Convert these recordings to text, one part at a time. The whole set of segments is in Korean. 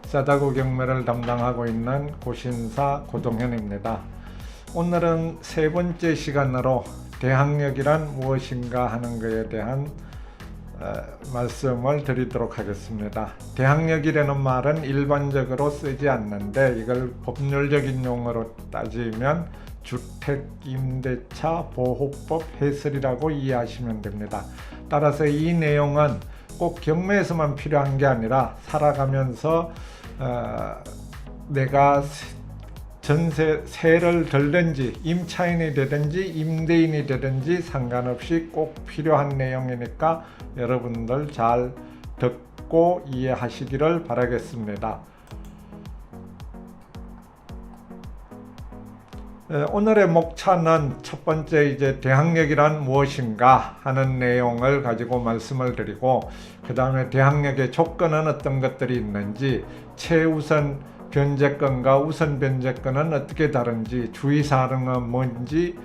사다구 경매를 담당하고 있는 고신사 고동현입니다. 오늘은 세 번째 시간으로 대항력이란 무엇인가 하는 것에 대한 말씀을 드리도록 하겠습니다. 대항력이라는 말은 일반적으로 쓰지 않는데 이걸 법률적인 용어로 따지면 주택임대차 보호법 해설이라고 이해하시면 됩니다. 따라서 이 내용은 꼭 경매에서만 필요한 게 아니라 살아가면서 내가 세를 들든지 임차인이 되든지 임대인이 되든지 상관없이 꼭 필요한 내용이니까 여러분들 잘 듣고 이해하시기를 바라겠습니다. 오늘의 목차는 첫 번째 대항력이란 무엇인가 하는 내용을 가지고 말씀을 드리고, 그 다음에 대항력의 조건은 어떤 것들이 있는지, 최우선 변제권과 우선 변제권은 어떻게 다른지, 주의사항은 뭔지,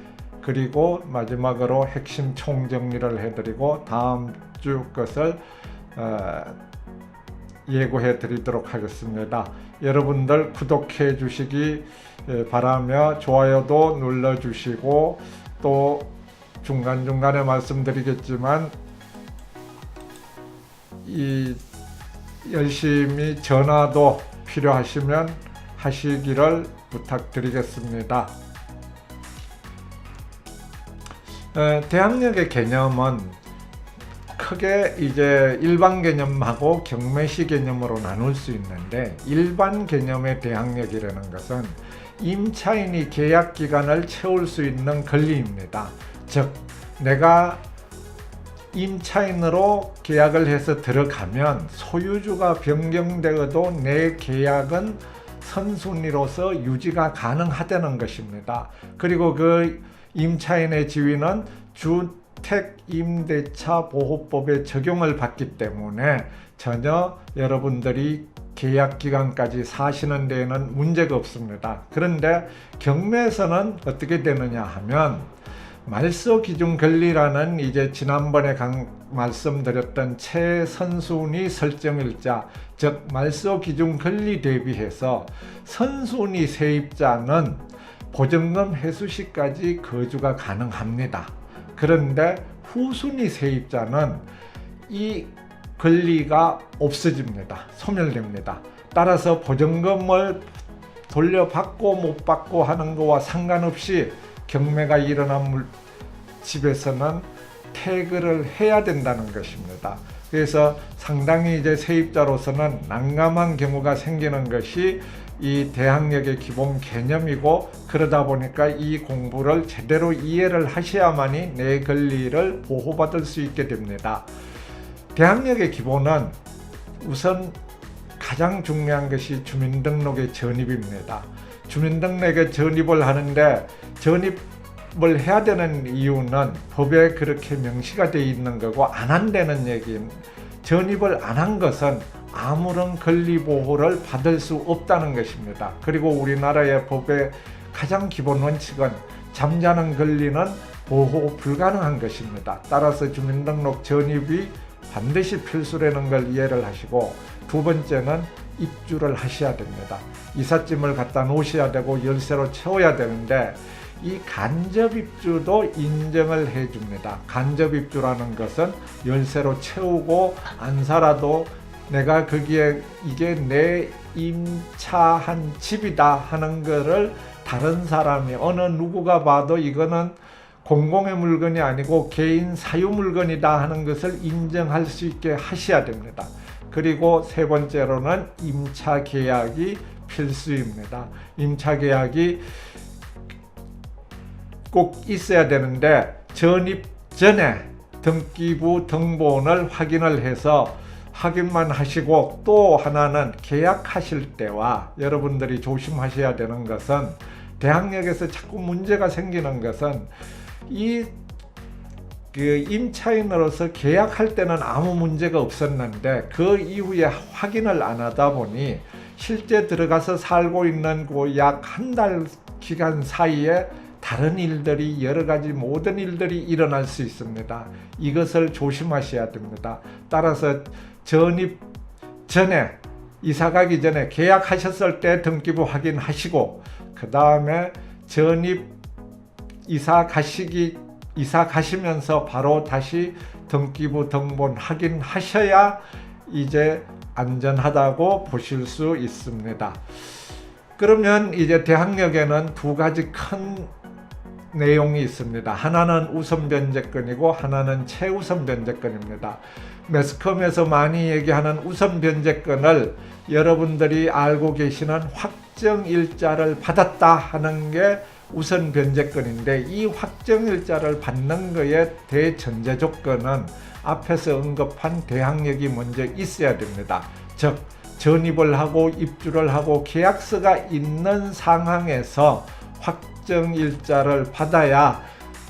그리고 마지막으로 핵심 총정리를 해드리고 다음 주 것을 예고해 드리도록 하겠습니다. 여러분들 구독해 주시기 바라며 좋아요도 눌러 주시고, 또 중간중간에 말씀드리겠지만 열심히 전화도 필요하시면 하시기를 부탁드리겠습니다. 대항력의 개념은 크게 일반 개념하고 경매시 개념으로 나눌 수 있는데, 일반 개념의 대항력이라는 것은 임차인이 계약 기간을 채울 수 있는 권리입니다. 즉, 내가 임차인으로 계약을 해서 들어가면 소유주가 변경되어도 내 계약은 선순위로서 유지가 가능하다는 것입니다. 그리고 그 임차인의 지위는 주택임대차보호법의 적용을 받기 때문에 전혀 여러분들이 계약 기간까지 사시는 데에는 문제가 없습니다. 그런데 경매에서는 어떻게 되느냐 하면, 말소 기준 권리라는 지난번에 말씀드렸던 최선순위 설정일자, 즉 말소 기준 권리 대비해서 선순위 세입자는 보증금 회수 시까지 거주가 가능합니다. 그런데 후순위 세입자는 이 권리가 없어집니다. 소멸됩니다. 따라서 보증금을 돌려받고 못 받고 하는 것과 상관없이 경매가 일어난 집에서는 퇴거를 해야 된다는 것입니다. 그래서 상당히 세입자로서는 난감한 경우가 생기는 것이 이 대항력의 기본 개념이고, 그러다 보니까 이 공부를 제대로 이해를 하셔야만이 내 권리를 보호받을 수 있게 됩니다. 대항력의 기본은 우선 가장 중요한 것이 주민등록의 전입입니다. 주민등록에 전입을 하는데, 전입을 해야 되는 이유는 법에 그렇게 명시가 되어 있는 거고, 안 한다는 얘기는, 전입을 안 한 것은 아무런 권리 보호를 받을 수 없다는 것입니다. 그리고 우리나라의 법의 가장 기본 원칙은 잠자는 권리는 보호 불가능한 것입니다. 따라서 주민등록 전입이 반드시 필수라는 걸 이해를 하시고, 두 번째는 입주를 하셔야 됩니다. 이삿짐을 갖다 놓으셔야 되고 열쇠로 채워야 되는데, 이 간접입주도 인정을 해줍니다. 간접입주라는 것은 열쇠로 채우고 안 살아도 내가 거기에 이게 내 임차한 집이다 하는 거를 다른 사람이, 어느 누구가 봐도 이거는 공공의 물건이 아니고 개인 사유 물건이다 하는 것을 인정할 수 있게 하셔야 됩니다. 그리고 세 번째로는 임차 계약이 필수입니다. 임차 계약이 꼭 있어야 되는데, 전입 전에 등기부 등본을 확인을 해서 확인만 하시고, 또 하나는 계약하실 때와 여러분들이 조심하셔야 되는 것은, 대항력에서 자꾸 문제가 생기는 것은 임차인으로서 계약할 때는 아무 문제가 없었는데 그 이후에 확인을 안 하다 보니 실제 들어가서 살고 있는 그 약 한 달 기간 사이에 다른 일들이, 여러 가지 모든 일들이 일어날 수 있습니다. 이것을 조심하셔야 됩니다. 따라서 전입 전에 이사 가기 전에 계약하셨을 때 등기부 확인하시고, 그 다음에 전입 이사 가시면서 바로 다시 등기부 등본 확인하셔야 이제 안전하다고 보실 수 있습니다. 그러면 이제 대항력에는 두 가지 큰 내용이 있습니다. 하나는 우선 변제권이고 하나는 최우선 변제권입니다. 매스컴에서 많이 얘기하는 우선 변제권을 여러분들이 알고 계시는 확정일자를 받았다 하는 게 우선 변제권인데, 이 확정일자를 받는 것의 대전제 조건은 앞에서 언급한 대항력이 먼저 있어야 됩니다. 즉 전입을 하고 입주를 하고 계약서가 있는 상황에서 확정일자를 받아야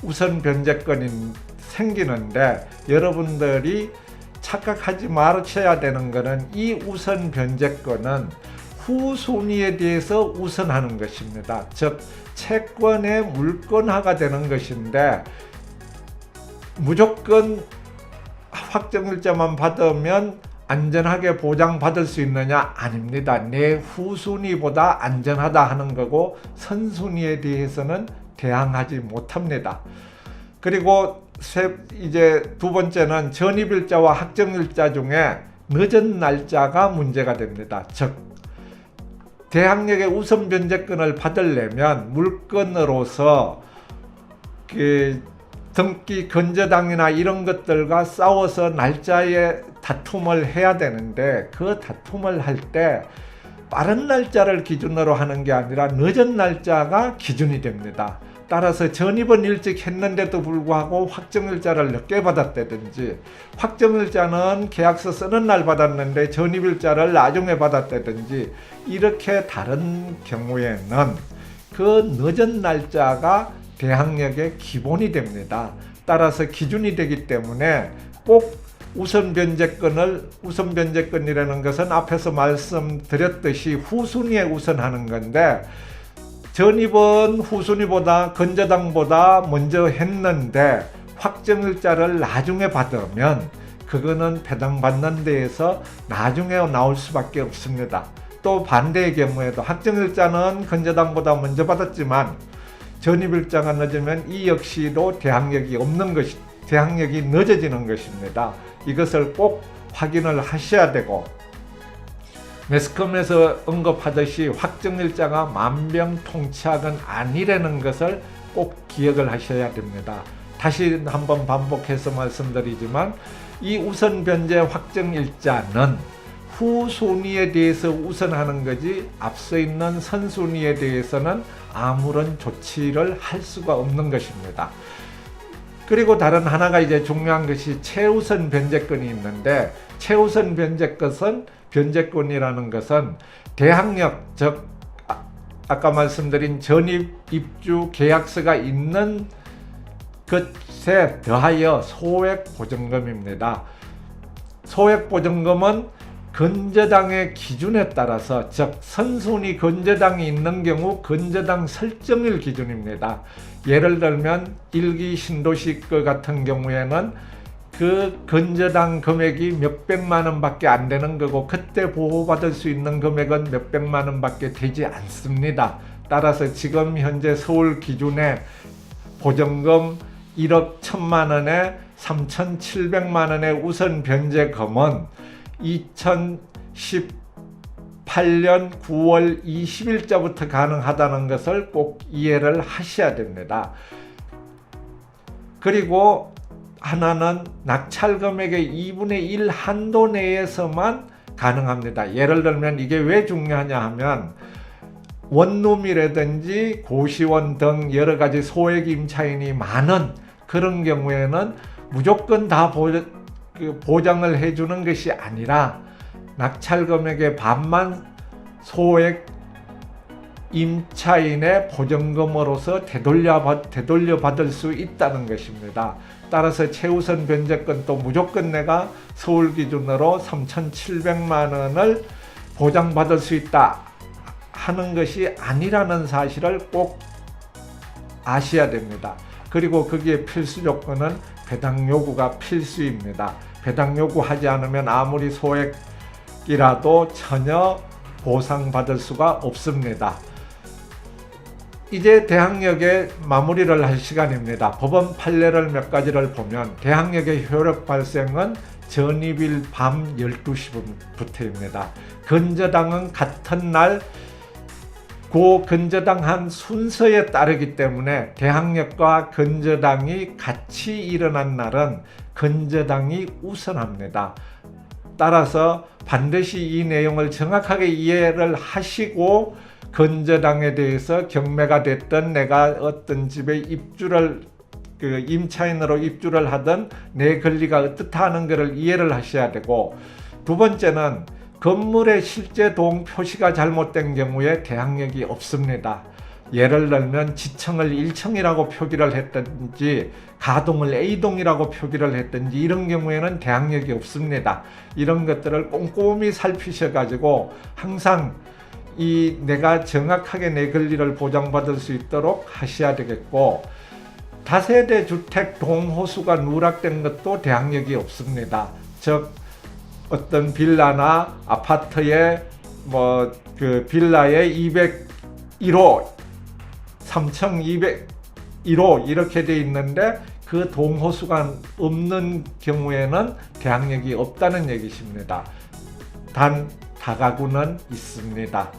우선 변제권이 생기는데, 여러분들이 착각하지 마셔야 되는 것은 이 우선 변제권은 후순위에 대해서 우선하는 것입니다. 즉 채권의 물권화가 되는 것인데, 무조건 확정일자만 받으면 안전하게 보장받을 수 있느냐? 아닙니다. 내 후순위보다 안전하다 하는 거고 선순위에 대해서는 대항하지 못합니다. 그리고 이제 두 번째는 전입일자와 확정일자 중에 늦은 날짜가 문제가 됩니다. 즉 대항력의 우선 변제권을 받으려면 물건으로서 등기 건저당이나 이런 것들과 싸워서 날짜에 다툼을 해야 되는데, 그 다툼을 할 때 빠른 날짜를 기준으로 하는 게 아니라 늦은 날짜가 기준이 됩니다. 따라서 전입은 일찍 했는데도 불구하고 확정일자를 늦게 받았다든지, 확정일자는 계약서 쓰는 날 받았는데 전입일자를 나중에 받았다든지, 이렇게 다른 경우에는 그 늦은 날짜가 대항력의 기본이 됩니다. 따라서 기준이 되기 때문에 꼭 우선 변제권이라는 것은 앞에서 말씀드렸듯이 후순위에 우선하는 건데, 전입은 후순위보다 건저당보다 먼저 했는데 확정일자를 나중에 받으면 그거는 배당받는 데에서 나중에 나올 수밖에 없습니다. 또 반대의 경우에도 확정일자는 건저당보다 먼저 받았지만 전입일자가 늦으면 이 역시도 대항력이 늦어지는 것입니다. 이것을 꼭 확인을 하셔야 되고, 매스컴에서 언급하듯이 확정일자가 만병통치약은 아니라는 것을 꼭 기억을 하셔야 됩니다. 다시 한번 반복해서 말씀드리지만, 이 우선 변제 확정일자는 후순위에 대해서 우선하는 거지 앞서 있는 선순위에 대해서는 아무런 조치를 할 수가 없는 것입니다. 그리고 다른 하나가 이제 중요한 것이 최우선 변제권이 있는데, 최우선 변제권이라는 것은 대항력, 즉 아까 말씀드린 전입, 입주, 계약서가 있는 것에 더하여 소액보증금입니다. 소액보증금은 건저당의 기준에 따라서, 즉 선순위 건저당이 있는 경우 건저당 설정일 기준입니다. 예를 들면 일기 신도시 거 같은 경우에는 그 건저당 금액이 몇백만 원밖에 안 되는 거고, 그때 보호받을 수 있는 금액은 몇백만 원밖에 되지 않습니다. 따라서 지금 현재 서울 기준의 보증금 1억 1천만 원에 3,700만 원의 우선 변제금은 2018년 9월 20일자부터 가능하다는 것을 꼭 이해를 하셔야 됩니다. 그리고 하나는 낙찰 금액의 2분의 1 한도 내에서만 가능합니다. 예를 들면 이게 왜 중요하냐 하면, 원룸이라든지 고시원 등 여러 가지 소액 임차인이 많은 그런 경우에는 무조건 다 보장을 해주는 것이 아니라 낙찰 금액의 반만 소액 임차인의 보증금으로서 되돌려 받을 수 있다는 것입니다. 따라서 최우선 변제권도 무조건 내가 서울 기준으로 3,700만 원을 보장받을 수 있다 하는 것이 아니라는 사실을 꼭 아셔야 됩니다. 그리고 거기에 필수 조건은 배당 요구가 필수입니다. 배당 요구하지 않으면 아무리 소액 이라도 전혀 보상받을 수가 없습니다. 이제 대항력의 마무리를 할 시간입니다. 법원 판례를 몇 가지를 보면 대항력의 효력 발생은 전입일 밤 12시부터입니다. 건저당은 같은 날 건저당한 순서에 따르기 때문에 대항력과 건저당이 같이 일어난 날은 건저당이 우선합니다. 따라서 반드시 이 내용을 정확하게 이해를 하시고 건저당에 대해서 경매가 됐던 내가 어떤 집에 입주를 임차인으로 입주를 하던 내 권리가 어떻다 하는 것을 이해를 하셔야 되고, 두 번째는 건물의 실제 도용 표시가 잘못된 경우에 대항력이 없습니다. 예를 들면 지층을 1층이라고 표기를 했든지 가동을 A동이라고 표기를 했든지 이런 경우에는 대항력이 없습니다. 이런 것들을 꼼꼼히 살피셔 가지고 항상 내가 정확하게 내 권리를 보장받을 수 있도록 하셔야 되겠고, 다세대 주택 동호수가 누락된 것도 대항력이 없습니다. 즉 어떤 빌라나 아파트에 빌라에 201호 3층 201호 이렇게 돼 있는데 그 동호수가 없는 경우에는 대항력이 없다는 얘기십니다. 단 다가구는 있습니다.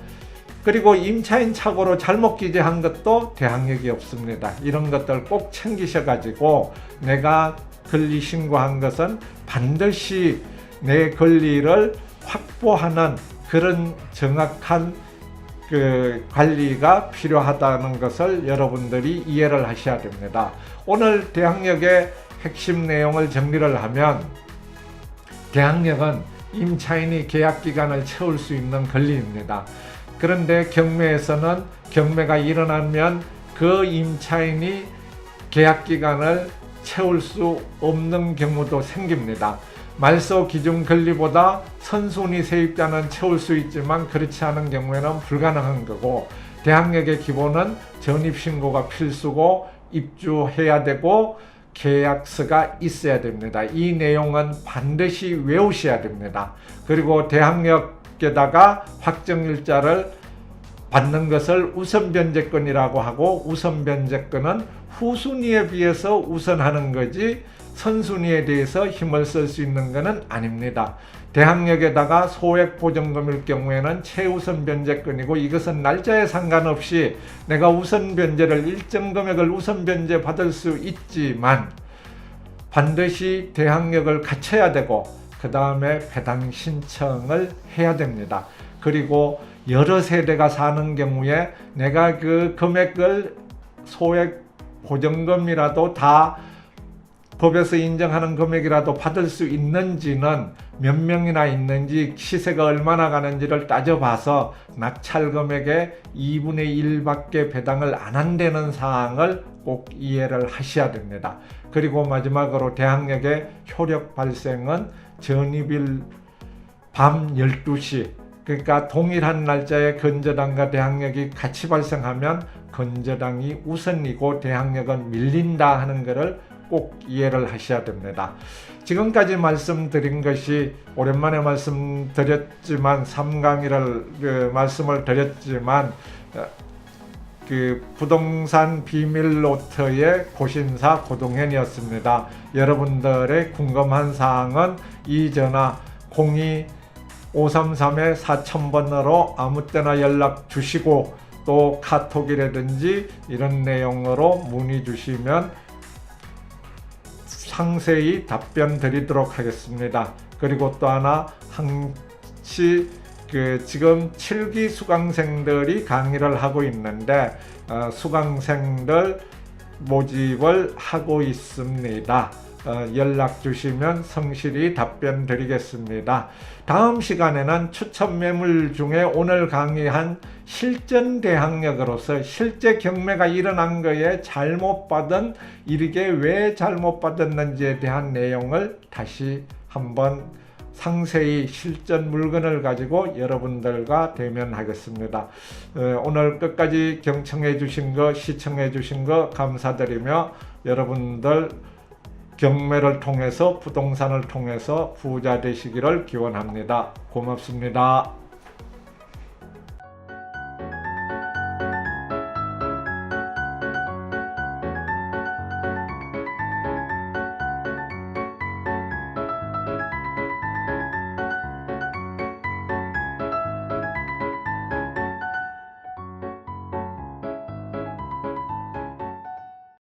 그리고 임차인 착오로 잘못 기재한 것도 대항력이 없습니다. 이런 것들 꼭 챙기셔 가지고 내가 권리 신고한 것은 반드시 내 권리를 확보하는 그런 정확한 관리가 필요하다는 것을 여러분들이 이해를 하셔야 됩니다. 오늘 대항력의 핵심 내용을 정리를 하면, 대항력은 임차인이 계약기간을 채울 수 있는 권리입니다. 그런데 경매에서는 경매가 일어나면 그 임차인이 계약기간을 채울 수 없는 경우도 생깁니다. 말소 기준 권리보다 선순위 세입자는 채울 수 있지만 그렇지 않은 경우에는 불가능한 거고, 대항력의 기본은 전입신고가 필수고 입주해야 되고 계약서가 있어야 됩니다. 이 내용은 반드시 외우셔야 됩니다. 그리고 대항력에다가 확정일자를 받는 것을 우선변제권이라고 하고, 우선변제권은 후순위에 비해서 우선하는 거지 선순위에 대해서 힘을 쓸 수 있는 것은 아닙니다. 대항력에다가 소액 보증금일 경우에는 최우선 변제권이고, 이것은 날짜에 상관없이 내가 우선 변제를 일정 금액을 우선 변제 받을 수 있지만 반드시 대항력을 갖춰야 되고 그 다음에 배당 신청을 해야 됩니다. 그리고 여러 세대가 사는 경우에 내가 그 금액을 소액 보증금이라도 다 법에서 인정하는 금액이라도 받을 수 있는지는 몇 명이나 있는지 시세가 얼마나 가는지를 따져봐서 낙찰 금액의 2분의 1밖에 배당을 안 한다는 사항을 꼭 이해를 하셔야 됩니다. 그리고 마지막으로 대항력의 효력 발생은 전입일 밤 12시, 그러니까 동일한 날짜에 건저당과 대항력이 같이 발생하면 건저당이 우선이고 대항력은 밀린다 하는 것을 꼭 이해를 하셔야 됩니다. 지금까지 말씀드린 것이 오랜만에 말씀드렸지만 3강의를 말씀을 드렸지만 부동산 비밀노트의 고신사 고동현이었습니다. 여러분들의 궁금한 사항은 이 전화 02-533-4000번으로 아무 때나 연락 주시고, 또 카톡이라든지 이런 내용으로 문의 주시면 상세히 답변 드리도록 하겠습니다. 그리고 또 하나, 지금 7기 수강생들이 강의를 하고 있는데 수강생들 모집을 하고 있습니다. 연락 주시면 성실히 답변 드리겠습니다. 다음 시간에는 추천 매물 중에 오늘 강의한 실전 대항력으로서 실제 경매가 일어난 거에 잘못받은, 이게 왜 잘못받았는지에 대한 내용을 다시 한번 상세히 실전 물건을 가지고 여러분들과 대면하겠습니다. 오늘 끝까지 경청해 주신 거, 시청해 주신 거 감사드리며 여러분들 경매를 통해서 부동산을 통해서 부자 되시기를 기원합니다. 고맙습니다.